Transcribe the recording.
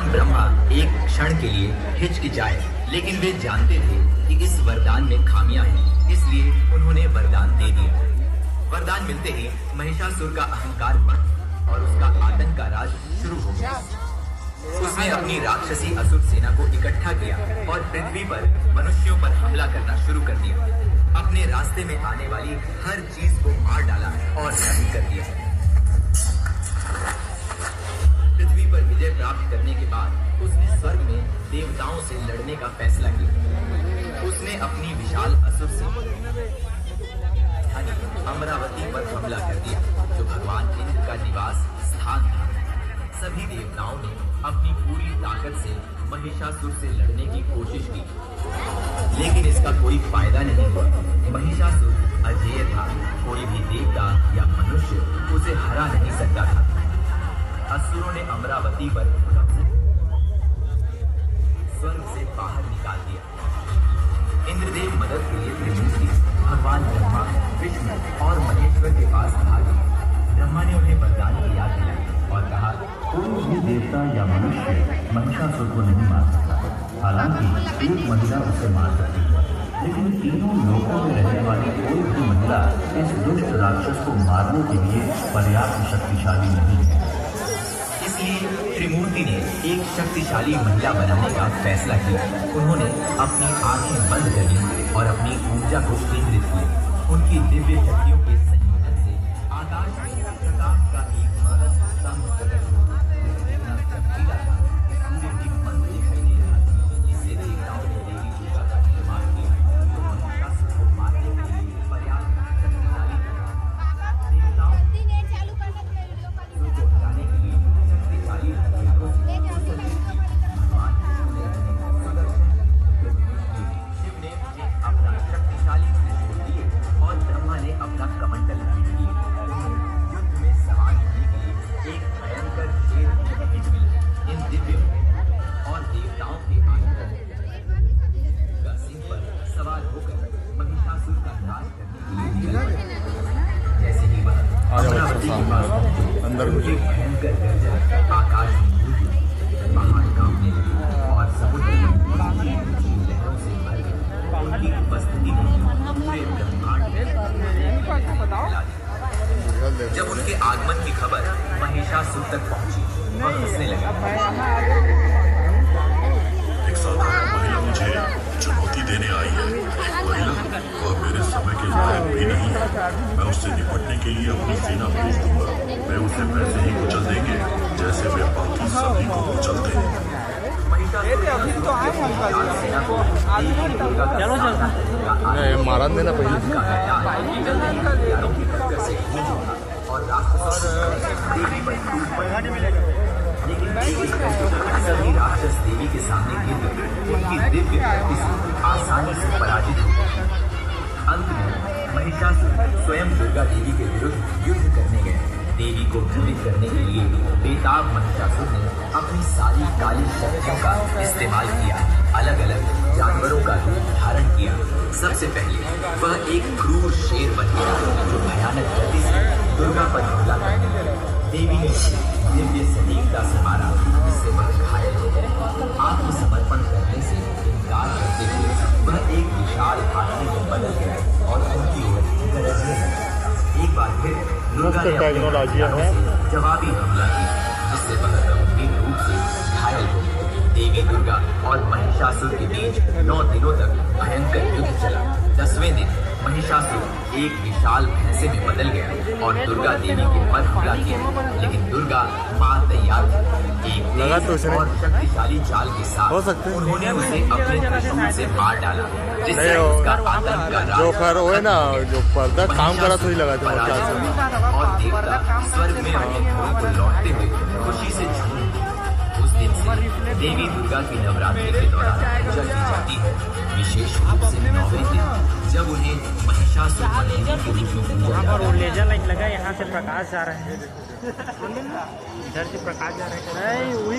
भगवान ब्रह्मा एक क्षण के लिए हिचकिचाए, लेकिन वे जानते थे कि इस वरदान में खामियां हैं, इसलिए उन्होंने वरदान दे दिया। वरदान मिलते ही महिषासुर का अहंकार बढ़ और उसका आतंक का राज शुरू हो गया। उसने अपनी राक्षसी असुर सेना को इकट्ठा किया और पृथ्वी पर मनुष्यों पर हमला करना शुरू कर दिया। अपने रास्ते में आने वाली हर चीज को मार डाला और नष्ट कर दिया। पृथ्वी पर विजय प्राप्त करने के बाद उसने स्वर्ग में देवताओं से लड़ने का फैसला किया। उसने अपनी विशाल असुर सेना अमरावती पर हमला कर दिया, जो भगवान इंद्र का निवास स्थान था। सभी देवताओं ने अपनी पूरी ताकत से महिषासुर से लड़ने की कोशिश की, लेकिन इसका कोई फायदा नहीं हुआ। महिषासुर अजेय था, कोई भी देवता या मनुष्य उसे हरा नहीं सकता था। असुरों ने अमरावती पर स्वर्ग से बाहर निकाल दिया। इंद्रदेव मदद के लिए त्रिमूर्ति भगवान ब्रह्मा, विष्णु और महेश्वर के पास भागे। ब्रह्मा ने उन्हें वरदान की याद दिलाई और कहा, कोई भी देवता या मनुष्य महिषासुर को नहीं मार सकता। हालांकि एक महिला उसे मार सकती है, लेकिन तीनों लोकों में रहने वाली कोई भी महिला इस दुष्ट राक्षस को मारने के लिए पर्याप्त शक्तिशाली नहीं है। इसलिए त्रिमूर्ति ने एक शक्तिशाली महिला बनाने का फैसला किया। उन्होंने अपनी आंखें बंद कर ली और अपनी ऊर्जा को केंद्रित किया। उनकी दिव्य शक्तियों के संयोजन से आकाश में प्रकाश का एक महल स्तंभ प्रकट हुआ। इतना चमकीला था कि सूर्य की मंद दिखाई दे रहा था। इससे देवताओं ने देवी दुर्गा का निर्माण किया, जो महिषासुर को मारने के लिए पर्याप्त शक्तिशाली था। देवताओं को हटाने के लिए शक्तिशाली हथियारों से सुसज्जित किया। भगवान विष्णु ने उन्हें सुदर्शन शिव ने उन्हें अपना शक्तिशाली त्रिशूल दिए और ब्रह्मा ने अपना कमंडल भेंट किया। उन्हें युद्ध में सवार होने के लिए एक भयंकर शेर की भेंट मिली। इन दिव्य और देवताओं के आयुध का सिंह पर सवार होकर महिषासुर का नाश करने के लिए निकल पड़े। जैसे ही वह अमरावती के पास पहुंचे, उनकी भयंकर गर्जन आकाश में गूंजी, पहाड़ कांपने लगे और समुद्र लहरों से भर गया। उनकी उपस्थिति में पूरे ब्रह्मांड जब उनके आगमन की खबर महिषासुर तक पहुंची, वह हंसने लगा। एक साधारण महिला मुझे चुनौती देने आई है। एक महिला, वह मेरे समय के लायक भी नहीं है। मैं उससे निपटने के लिए अपनी सेना भेज दूंगा। वे उसे वैसे ही कुचल देंगे जैसे वे बाकी सभी को कुचलते हैं। मारा देना पहले। सभी राक्षस देवी के सामने गिर गए। उनकी दिव्य शक्ति से आसानी से पराजित हो गए। अंत में महिषासुर स्वयं दुर्गा देवी के विरुद्ध युद्ध करने गए। देवी को भ्रमित करने के लिए बेताब महिषासुर ने अपनी सारी काली शक्तियों का इस्तेमाल किया। अलग अलग जानवरों का रूप धारण किया। सबसे पहले वह एक क्रूर शेर बन गया, जो भयानक गति से दुर्गा पर हमला करने लगा। देवी ने दिव्य सटीकता से मारा, जिससे वह घायल हो गए। आत्मसमर्पण करने से इनकार करते हुए वह एक विशाल हाथी में बदल गया और उनकी ओर गरजने लगा। एक बार फिर दुर्गा ने जवाबी हमला किया, जिससे वह गंभीर रूप से घायल हो गई। देवी दुर्गा और महिषासुर के बीच 9 दिनों तक भयंकर युद्ध चला। 10वें दिन महिषासुर एक विशाल भैंसे में बदल गया और दुर्गा देवी के पर हमला किया, लेकिन दुर्गा मार तैयार थी। एक तेज और शक्तिशाली चाल के साथ उन्होंने उसे अपने त्रिशूल से मार डाला, जिससे उसका आतंक का राज जो खर हो ना, जो पर्दा काम करा तो ही लगा था। और देवता स्वर्ग में अपने घरों को लौटते हुए खुशी से झूम उठे। उस दिन से देवी दुर्गा की नवरात्रि के दौरान पूजा की जाती है, विशेष रूप से 9वें दिन, जब उन्हें महिषासुर मर्दिनी के रूप में पूजा जाता है। लेजर लाइट लगा, यहाँ से प्रकाश जा रहा है, इधर से प्रकाश जा रहा है।